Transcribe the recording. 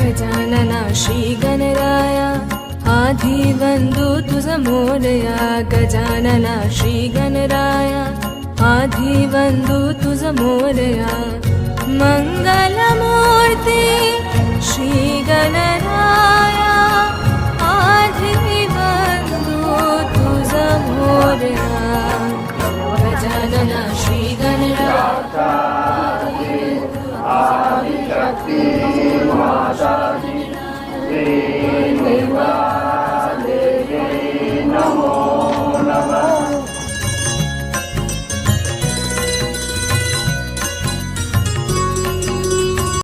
गजानना श्री गणराया आधी वंदू तुझ मोरया गजानना श्री गणराया आधी वंदू तुझ मोरया मंगलमूर्ती श्री गणराया आधी वंदू तुझ मोरया गजानना श्री गणराया आदिशक्ती माता दी